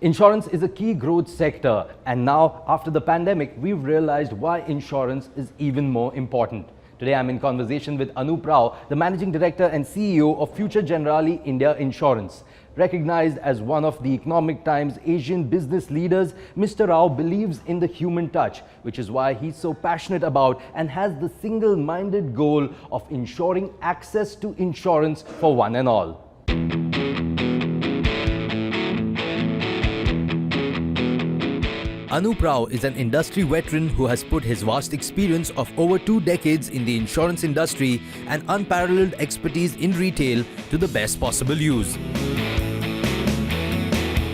Insurance is a key growth sector, and now after the pandemic, we've realized why insurance is even more important. Today I'm in conversation with Anup Rao, the Managing Director and CEO of Future Generali India Insurance. Recognized as one of the Economic Times Asian business leaders, Mr. Rao believes in the human touch, which is why he's so passionate about and has the single-minded goal of ensuring access to insurance for one and all. Anup Rao is an industry veteran who has put his vast experience of over 2 decades in the insurance industry and unparalleled expertise in retail to the best possible use.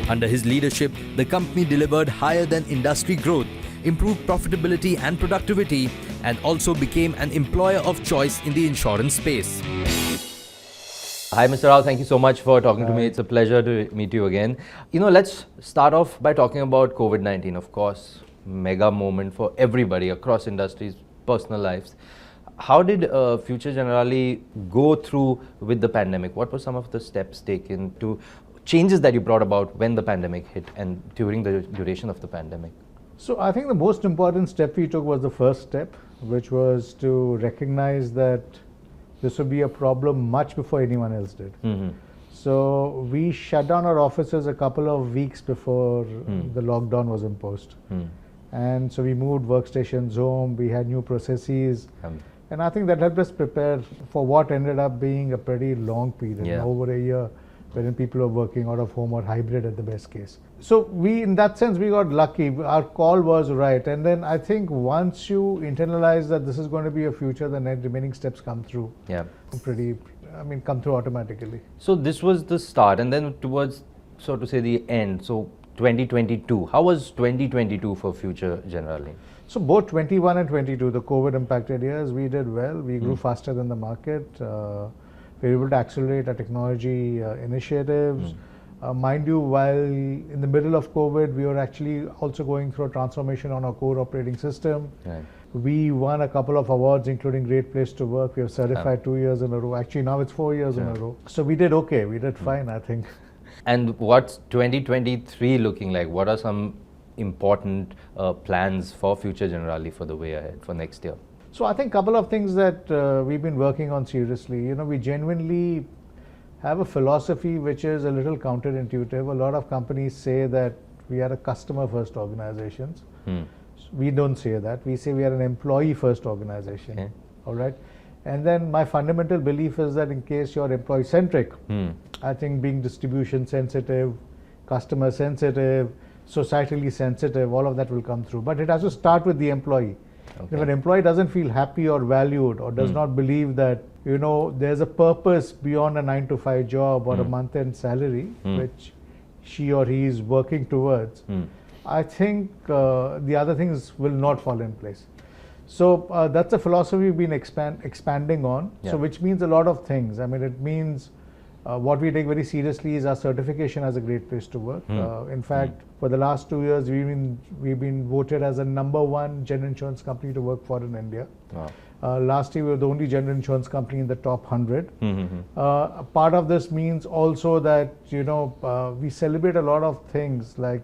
Under his leadership, the company delivered higher than industry growth, improved profitability and productivity, and also became an employer of choice in the insurance space. Hi, Mr. Rao. Thank you so much for talking to me. It's a pleasure to meet you again. Let's start off by talking about COVID-19. Of course, mega moment for everybody across industries, personal lives. How did Future Generali go through with the pandemic? What were some of the steps taken to changes that you brought about when the pandemic hit and during the duration of the pandemic? So I think the most important step we took was the first step, which was to recognize that this would be a problem much before anyone else did. So we shut down our offices a couple of weeks before the lockdown was imposed. And so we moved workstations home, we had new processes. And I think that helped us prepare for what ended up being a pretty long period, over a year, wherein people are working out of home or hybrid at the best case. So in that sense, we got lucky. Our call was right. And then I think once you internalize that this is going to be a future, the remaining steps come through. Come through automatically. So this was the start, and then towards, so to say, the end. So 2022. How was 2022 for Future Generali? So both 21 and 22, the COVID impacted years, we did well. We grew faster than the market. We were able to accelerate our technology initiatives. Mind you, while in the middle of COVID, we were actually also going through a transformation on our core operating system. We won a couple of awards, including Great Place to Work. We have certified 2 years in a row. Actually, now it's 4 years in a row. So we did okay. We did fine, I think. And what's 2023 looking like? What are some important plans for Future Generali for the way ahead, for next year? So I think a couple of things that we've been working on seriously. We genuinely have a philosophy which is a little counterintuitive. A lot of companies say that we are a customer-first organization. We don't say that. We say we are an employee-first organization. All right. And then my fundamental belief is that in case you're employee-centric, I think being distribution-sensitive, customer-sensitive, societally sensitive, all of that will come through. But it has to start with the employee. If an employee doesn't feel happy or valued or does not believe that, there's a purpose beyond a 9-to-5 job or a month-end salary, which she or he is working towards, I think the other things will not fall in place. So that's a philosophy we've been expanding on, so which means a lot of things. It means what we take very seriously is our certification as a great place to work. In fact, for the last 2 years, we've been voted as a #1 general insurance company to work for in India. Last year, we were the only general insurance company in the top 100. Part of this means also that we celebrate a lot of things, like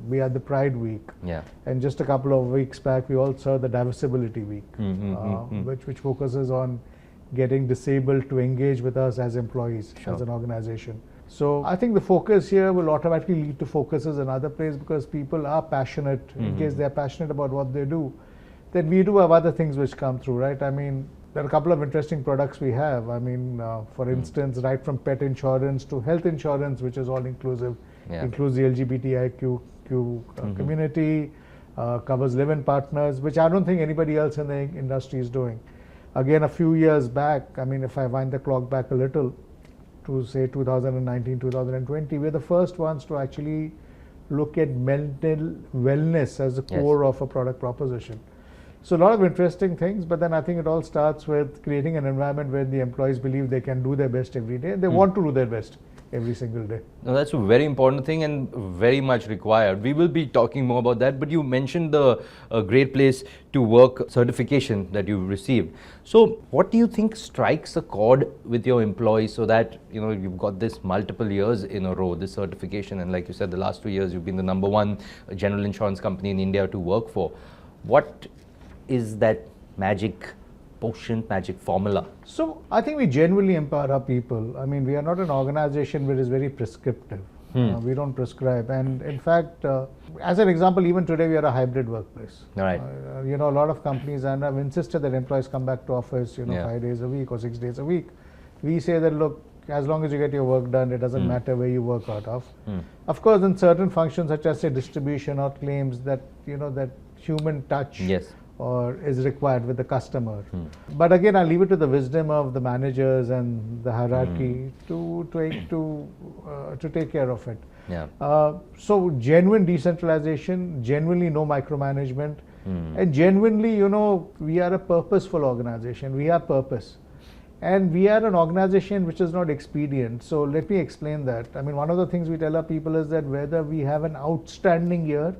we had the Pride Week, and just a couple of weeks back, we also had the Diversibility Week, which focuses on getting disabled to engage with us as employees, as an organization. So I think the focus here will automatically lead to focuses in other places because people are passionate. In case they're passionate about what they do, then we do have other things which come through, right? There are a couple of interesting products we have. For instance, right from pet insurance to health insurance, which is all inclusive, includes the LGBTIQ community, covers live-in partners, which I don't think anybody else in the industry is doing. Again, a few years back, if I wind the clock back a little to say 2019, 2020, we're the first ones to actually look at mental wellness as the core of a product proposition. So a lot of interesting things, but then I think it all starts with creating an environment where the employees believe they can do their best every day and they want to do their best. every single day. No, that's a very important thing and very much required. We will be talking more about that, but you mentioned the Great Place to Work certification that you've received. So what do you think strikes a chord with your employees so that, you know, you've got this multiple years in a row, this certification, and like you said, the last 2 years you've been the #1 general insurance company in India to work for. What is that magic potion, magic formula? So I think we genuinely empower our people. I mean, we are not an organization which is very prescriptive. We don't prescribe. And in fact, as an example, even today we are a hybrid workplace. All right. You know, a lot of companies and have insisted that employees come back to office, you know, 5 days a week or 6 days a week. We say that, look, as long as you get your work done, it doesn't matter where you work out of. Of course, in certain functions such as say distribution or claims, that, you know, that human touch or is required with the customer. But again, I leave it to the wisdom of the managers and the hierarchy to take care of it. So genuine decentralization, genuinely no micromanagement, and genuinely, you know, we are a purposeful organization. We have purpose. And we are an organization which is not expedient. So let me explain that. I mean, one of the things we tell our people is that whether we have an outstanding year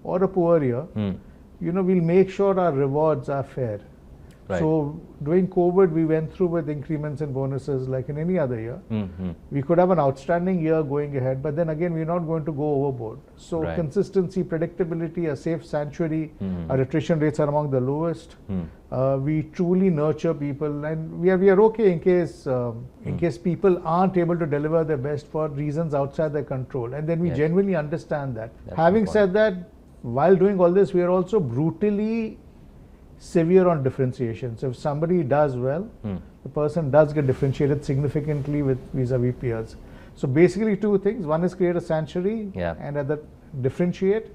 or a poor year, you know, we'll make sure our rewards are fair. So during COVID, we went through with increments and bonuses like in any other year. We could have an outstanding year going ahead, but then again, we're not going to go overboard. So consistency, predictability, a safe sanctuary, our attrition rates are among the lowest. We truly nurture people, and we are okay in case people aren't able to deliver their best for reasons outside their control, and then we genuinely understand that. Having said that, while doing all this, we are also brutally severe on differentiation. So if somebody does well, the person does get differentiated significantly with vis-a-vis peers. So basically two things. One is create a sanctuary and other differentiate.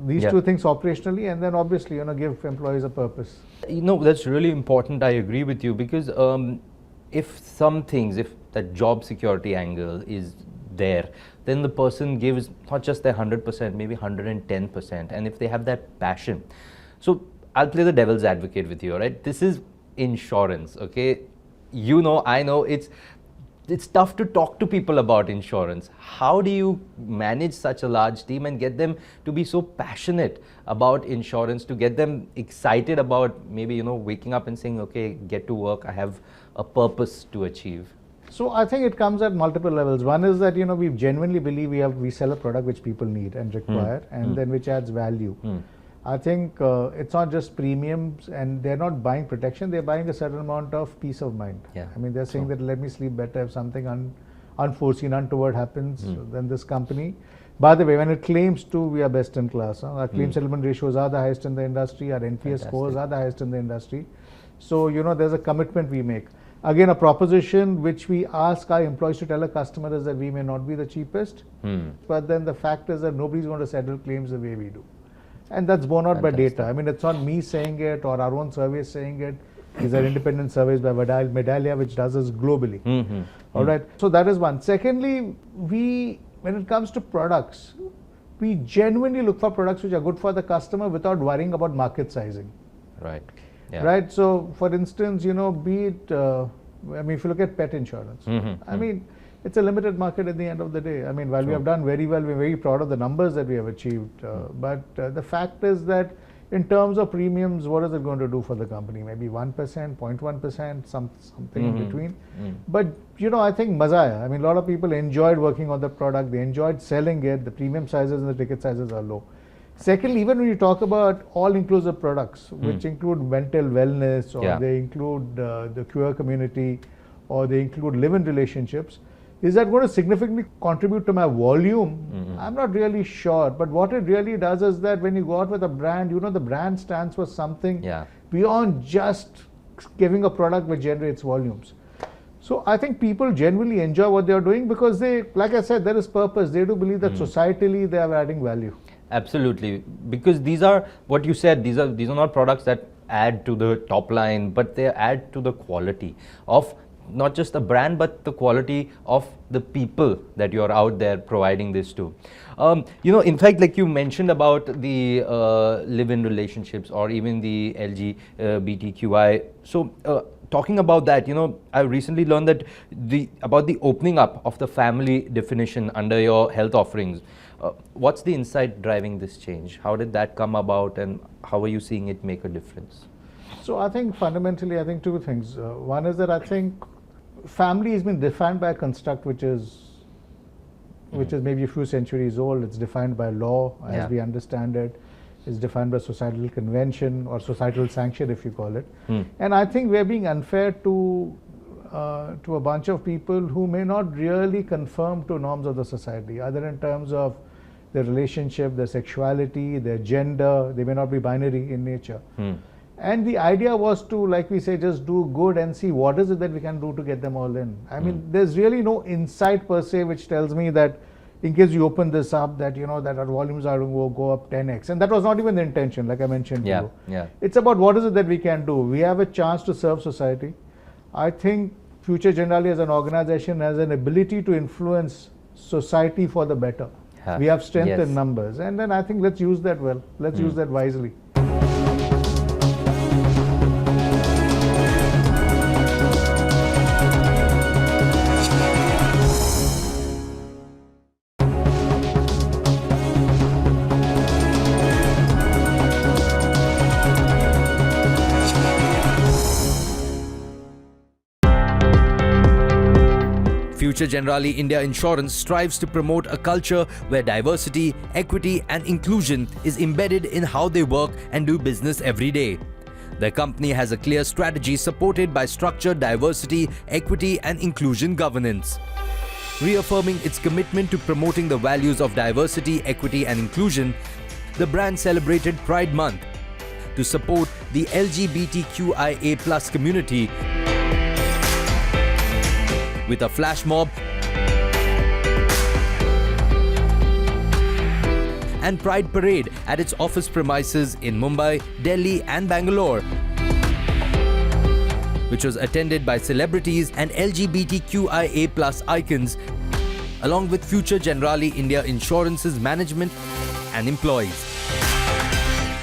These two things operationally, and then obviously, you know, give employees a purpose. You know, that's really important. I agree with you, because if that job security angle is there, then the person gives not just their 100%, maybe 110%. And if they have that passion. So I'll play the devil's advocate with you, all right? This is insurance, okay? You know, I know it's tough to talk to people about insurance. How do you manage such a large team and get them to be so passionate about insurance, to get them excited about maybe, you know, waking up and saying, okay, get to work, I have a purpose to achieve? So I think it comes at multiple levels. One is that, you know, we genuinely believe we sell a product which people need and require, and then which adds value. I think it's not just premiums, and they're not buying protection, they're buying a certain amount of peace of mind. I mean, they're saying that let me sleep better if something unforeseen, untoward happens, then this company. By the way, when it claims to, we are best in class. Our claim settlement ratios are the highest in the industry, our NPS scores are the highest in the industry. So, you know, there's a commitment we make. Again, a proposition which we ask our employees to tell a customer is that we may not be the cheapest, but then the fact is that nobody's going to settle claims the way we do. And that's borne out by data. I mean, it's not me saying it or our own surveys saying it. These are independent surveys by Medallia, which does this globally. All right. So that is one. Secondly, when it comes to products, we genuinely look for products which are good for the customer without worrying about market sizing. Right. So, for instance, you know, be it, I mean, if you look at pet insurance, I mean, it's a limited market at the end of the day. I mean, while we have done very well, we're very proud of the numbers that we have achieved. But the fact is that in terms of premiums, what is it going to do for the company? Maybe 1%, 0.1%, something in between. But, you know, I think Mazaya, I mean, a lot of people enjoyed working on the product. They enjoyed selling it. The premium sizes and the ticket sizes are low. Secondly, even when you talk about all-inclusive products, which include mental wellness, or they include the queer community, or they include live-in relationships, is that going to significantly contribute to my volume? I'm not really sure. But what it really does is that when you go out with a brand, you know, the brand stands for something beyond just giving a product which generates volumes. So I think people genuinely enjoy what they're doing because they, like I said, there is purpose. They do believe that societally they are adding value. Absolutely. Because these are, what you said, these are not products that add to the top line, but they add to the quality of not just the brand, but the quality of the people that you're out there providing this to. You know, in fact, like you mentioned about the live-in relationships or even the LGBTQI. So talking about that, I recently learned that about the opening up of the family definition under your health offerings. What's the insight driving this change? How did that come about, and how are you seeing it make a difference? So I think fundamentally, I think two things. One is that I think family has been defined by a construct which is maybe a few centuries old. It's defined by law as we understand it. It's defined by societal convention or societal sanction, if you call it. And I think we're being unfair to a bunch of people who may not really conform to norms of the society, either in terms of their relationship, their sexuality, their gender. They may not be binary in nature. And the idea was to, like we say, just do good and see what is it that we can do to get them all in. I mean, there's really no insight per se which tells me that in case you open this up, that that our volumes are going to go up 10x. And that was not even the intention, like I mentioned to you. It's about what is it that we can do. We have a chance to serve society. I think Future Generali as an organization has an ability to influence society for the better. We have strength in numbers. And then I think let's use that well. Let's use that wisely. Future Generali India Insurance strives to promote a culture where diversity, equity and inclusion is embedded in how they work and do business every day. The company has a clear strategy supported by structured diversity, equity and inclusion governance. Reaffirming its commitment to promoting the values of diversity, equity and inclusion, the brand celebrated Pride Month to support the LGBTQIA+ community with a flash mob and Pride Parade at its office premises in Mumbai, Delhi and Bangalore, which was attended by celebrities and LGBTQIA+ icons, along with Future Generali India Insurance's management and employees.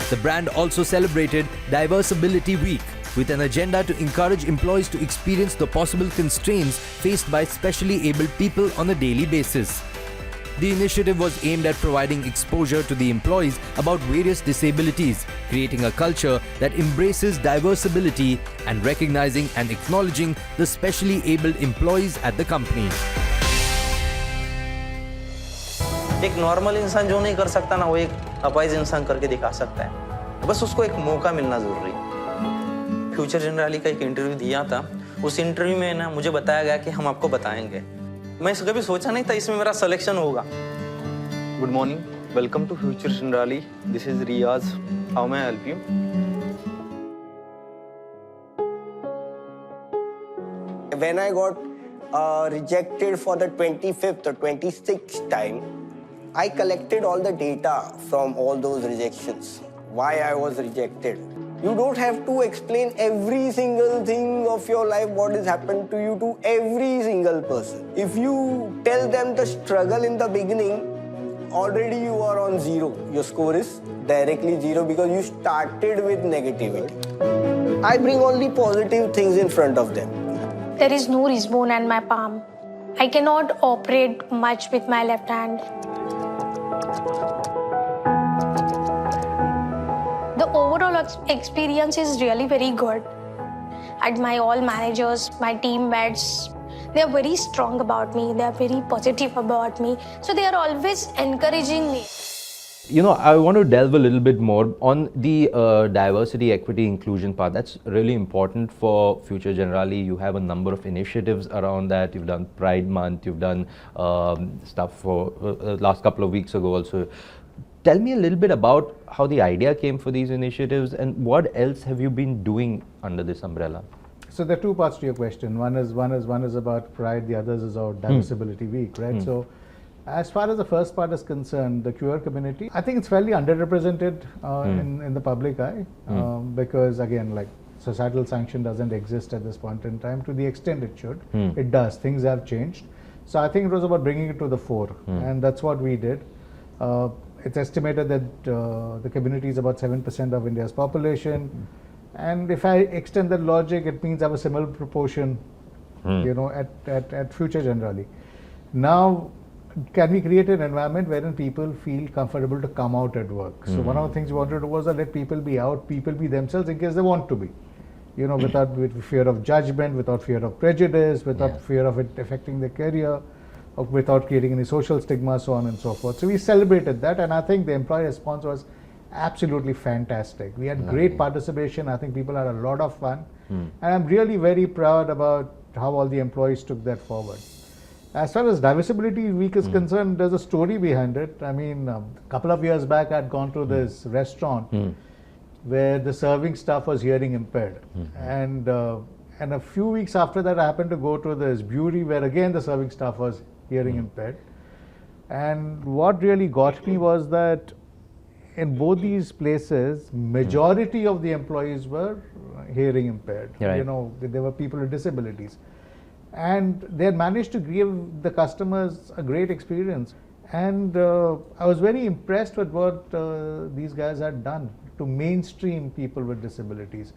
The brand also celebrated Diversibility Week with an agenda to encourage employees to experience the possible constraints faced by specially abled people on a daily basis. The initiative was aimed at providing exposure to the employees about various disabilities, creating a culture that embraces diversibility and recognizing and acknowledging the specially abled employees at the company. एक normal इंसान जो नहीं कर सकता ना, वो एक अपाहिज इंसान करके दिखा सकता है। बस उसको एक मौका मिलना जरूरी है। फ्यूचर जनरली का एक इंटरव्यू दिया था, उस इंटरव्यू में ना मुझे बताया गया कि हम आपको बताएंगे। मैं कभी सोचा नहीं था इसमें मेरा सिलेक्शन होगा। Good morning, welcome to Future Generali, this is Riyaz, how may I help you? When I got rejected for the 25th or 26th time, I collected all the data from all those rejections, why I was rejected. You don't have to explain every single thing of your life, what has happened to you, to every single person. If you tell them the struggle in the beginning, already you are on zero. Your score is directly zero because you started with negativity. I bring only positive things in front of them. There is no wrist bone in my palm. I cannot operate much with my left hand. The overall experience is really very good. And my all managers, my teammates, they are very strong about me. They are very positive about me. So they are always encouraging me. I want to delve a little bit more on the diversity, equity, inclusion part. That's really important for Future Generali. You have a number of initiatives around that. You've done Pride Month. You've done stuff for last couple of weeks ago also. Tell me a little bit about how the idea came for these initiatives and what else have you been doing under this umbrella? So there are two parts to your question. One is about Pride. The other is about Diversibility Week, right? So as far as the first part is concerned, the queer community, I think it's fairly underrepresented in the public eye because, again, like societal sanction doesn't exist at this point in time to the extent it should. It does. Things have changed. So I think it was about bringing it to the fore, and that's what we did. It's estimated that the community is about 7% of India's population. And if I extend that logic, it means I have a similar proportion, at Future Generali. Now, can we create an environment wherein people feel comfortable to come out at work? So one of the things we wanted to do was let people be out, people be themselves in case they want to be. Without fear of judgment, without fear of prejudice, without fear of it affecting their career, or without creating any social stigma, so on and so forth. So we celebrated that, and I think the employee response was absolutely fantastic. We had great participation. I think people had a lot of fun, and I'm really very proud about how all the employees took that forward. As far as Diversity Week is concerned, there's a story behind it. I mean, a couple of years back, I'd gone to this restaurant where the serving staff was hearing impaired. And a few weeks after that, I happened to go to this brewery where again the serving staff was hearing impaired. And what really got me was that in both these places, majority of the employees were hearing impaired. Right. There were people with disabilities. And they had managed to give the customers a great experience. And I was very impressed with what these guys had done to mainstream people with disabilities.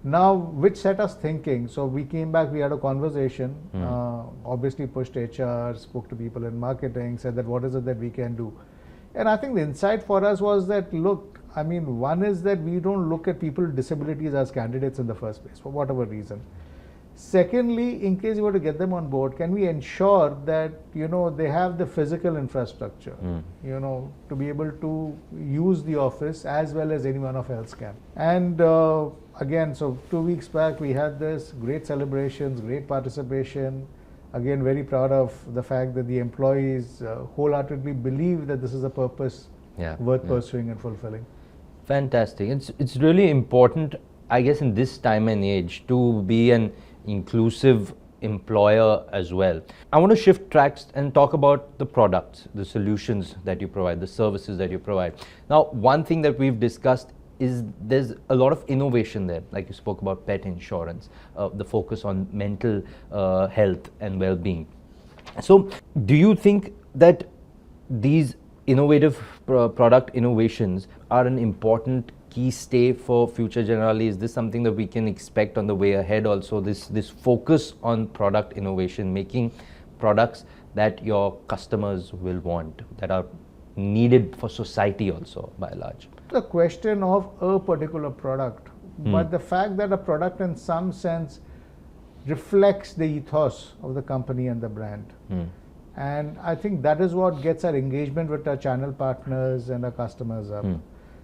Now, which set us thinking. So we came back, we had a conversation, obviously pushed HR, spoke to people in marketing, said that what is it that we can do. And I think the insight for us was that, look, I mean, one is that we don't look at people with disabilities as candidates in the first place, for whatever reason. Secondly, in case you were to get them on board, can we ensure that, they have the physical infrastructure, to be able to use the office as well as anyone else can. And again, so 2 weeks back, we had this great celebrations, great participation. Again, very proud of the fact that the employees wholeheartedly believe that this is a purpose worth pursuing and fulfilling. Fantastic. It's really important, I guess, in this time and age to be an inclusive employer as well. I want to shift tracks and talk about the products, the solutions that you provide, the services that you provide. Now, one thing that we've discussed is there's a lot of innovation there, like you spoke about pet insurance, the focus on mental health and well-being. So, do you think that these innovative product innovations are an important key stay for Future Generali? Is this something that we can expect on the way ahead also, this focus on product innovation, making products that your customers will want, that are needed for society also by and large? The question of a particular product, but the fact that a product in some sense reflects the ethos of the company and the brand. And I think that is what gets our engagement with our channel partners and our customers up.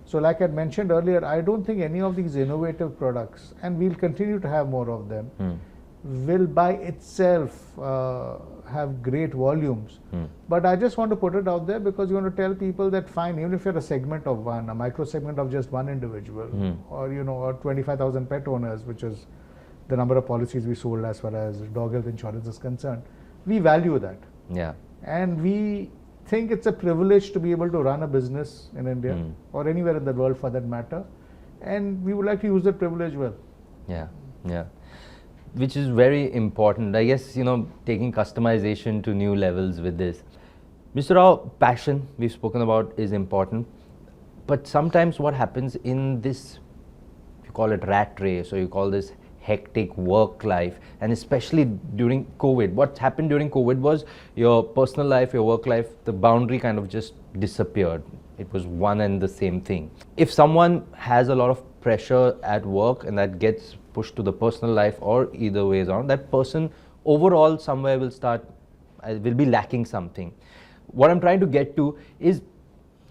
So like I mentioned earlier, I don't think any of these innovative products, and we'll continue to have more of them, will by itself have great volumes. But I just want to put it out there because you want to tell people that fine, even if you're a segment of one, a micro segment of just one individual, or or 25,000 pet owners, which is the number of policies we sold as far as dog health insurance is concerned, we value that. Yeah. And we think it's a privilege to be able to run a business in India or anywhere in the world for that matter, and we would like to use that privilege well. Yeah. Which is very important, I guess, taking customization to new levels with this. Mr. Rao, passion we've spoken about is important, but sometimes what happens in this, you call it rat race, or you call this hectic work life, and especially during COVID, what happened during COVID was your personal life, your work life, the boundary kind of just disappeared. It was one and the same thing. If someone has a lot of pressure at work and that gets pushed to the personal life or either ways on, that person overall somewhere will be lacking something. What I'm trying to get to is,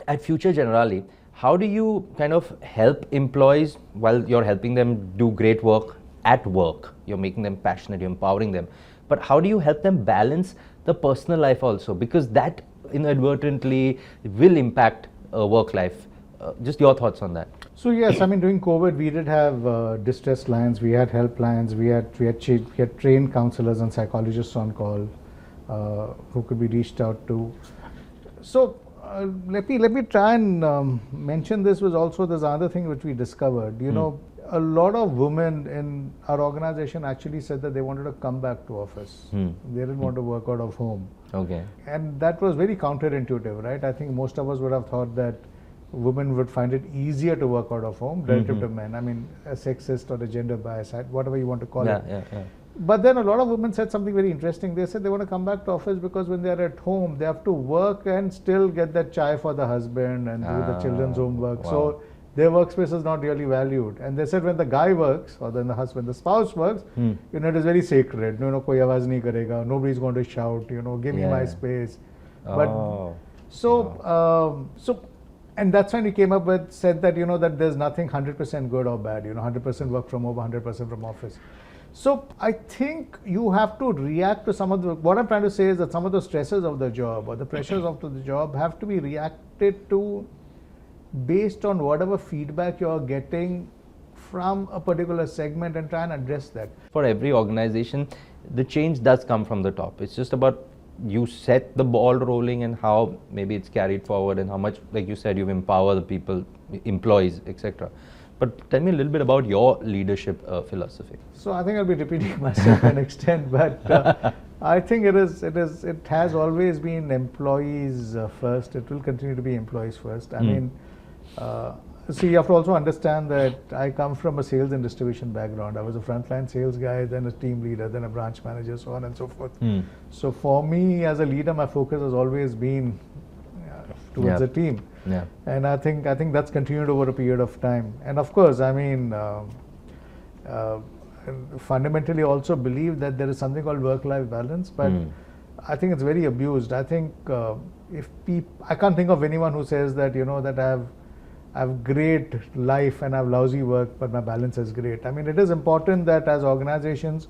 at Future Generali, how do you kind of help employees while you're helping them do great work at work? You're making them passionate, you're empowering them. But how do you help them balance the personal life also? Because that inadvertently will impact work life. Just your thoughts on that. So yes, I mean, during COVID, we did have distress lines, we had helplines, we had trained counselors and psychologists on call who could be reached out to. So let me try and mention this. Was also there's another thing which we discovered. A lot of women in our organization actually said that they wanted to come back to office. They didn't want to work out of home. Okay. And that was very counterintuitive, right? I think most of us would have thought that women would find it easier to work out of home relative to men. I mean, a sexist or a gender bias, whatever you want to call it. But then a lot of women said something very interesting. They said they want to come back to office because when they are at home, they have to work and still get that chai for the husband and do the children's homework. Wow. So their workspace is not really valued. And they said when the guy works, or then the husband, the spouse works, you know, it is very sacred. No, koi awaaz nahi karega. Nobody's going to shout. You know, give me my space. But and that's when we came up with, said that, you know, that there's nothing 100% good or bad. You know, 100% work from home, 100% from office. So I think you have to react to some of the, what I'm trying to say is that some of the stresses of the job or the pressures of the job have to be reacted to based on whatever feedback you're getting from a particular segment and try and address that. For every organization, the change does come from the top. It's just about you set the ball rolling and how maybe it's carried forward and how much, like you said, you empower the people, employees, etc. But tell me a little bit about your leadership philosophy. So I think I'll be repeating myself to an extent, but I think it has always been employees first. It will continue to be employees first. I mean, see, you have to also understand that I come from a sales and distribution background. I was a frontline sales guy, then a team leader, then a branch manager, so on and so forth. So for me as a leader, my focus has always been towards the team. And I think that's continued over a period of time. And of course, I mean, fundamentally also believe that there is something called work-life balance, but I think it's very abused. I think I can't think of anyone who says that, you know, that I have great life and I have lousy work, but my balance is great. I mean, it is important that as organizations,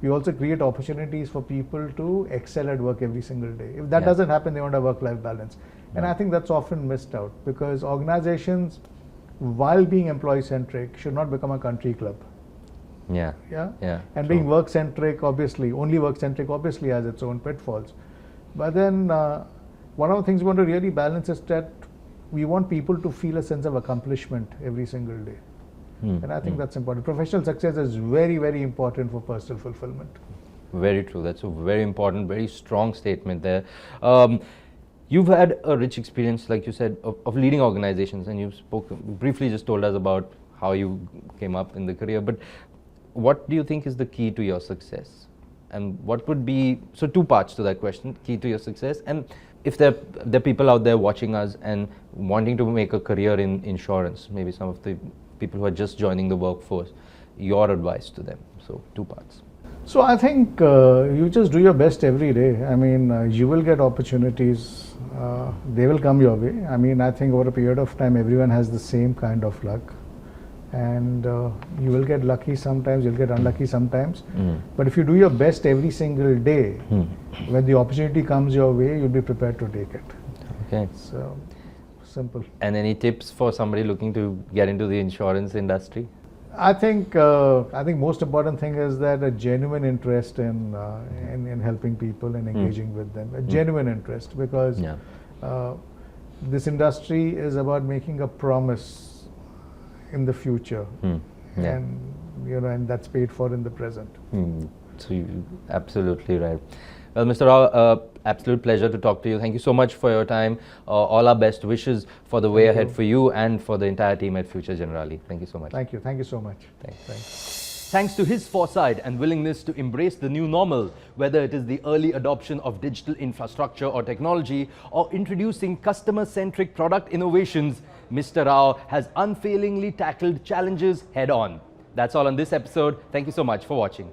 we also create opportunities for people to excel at work every single day. If that doesn't happen, they won't have work-life balance. And I think that's often missed out because organizations, while being employee-centric, should not become a country club. And being work-centric, obviously, only work-centric, obviously has its own pitfalls. But then one of the things we want to really balance is that we want people to feel a sense of accomplishment every single day. And I think that's important. Professional success is very, very important for personal fulfillment. Very true. That's a very important, very strong statement there. You've had a rich experience, like you said, of leading organizations, and you briefly just told us about how you came up in the career. But what do you think is the key to your success? And what would be, so two parts to that question, key to your success, and if there are people out there watching us and wanting to make a career in insurance, maybe some of the people who are just joining the workforce, your advice to them. So two parts. So I think you just do your best every day. I mean, you will get opportunities. They will come your way. I mean, I think over a period of time, everyone has the same kind of luck. And you will get lucky sometimes, you'll get unlucky sometimes. But if you do your best every single day, when the opportunity comes your way, you'll be prepared to take it. Okay. So, simple. And any tips for somebody looking to get into the insurance industry? I think most important thing is that a genuine interest in helping people and engaging with them. A genuine interest, because this industry is about making a promise in the future, and you know, and that's paid for in the present. So you're absolutely right. Well, Mr. Rao, absolute pleasure to talk to you. Thank you so much for your time. All our best wishes for the way ahead for you and for the entire team at Future Generali. Thank you so much. Thank you. Thank you so much. Thanks. Thanks to his foresight and willingness to embrace the new normal, whether it is the early adoption of digital infrastructure or technology, or introducing customer-centric product innovations, Mr. Rao has unfailingly tackled challenges head-on. That's all on this episode. Thank you so much for watching.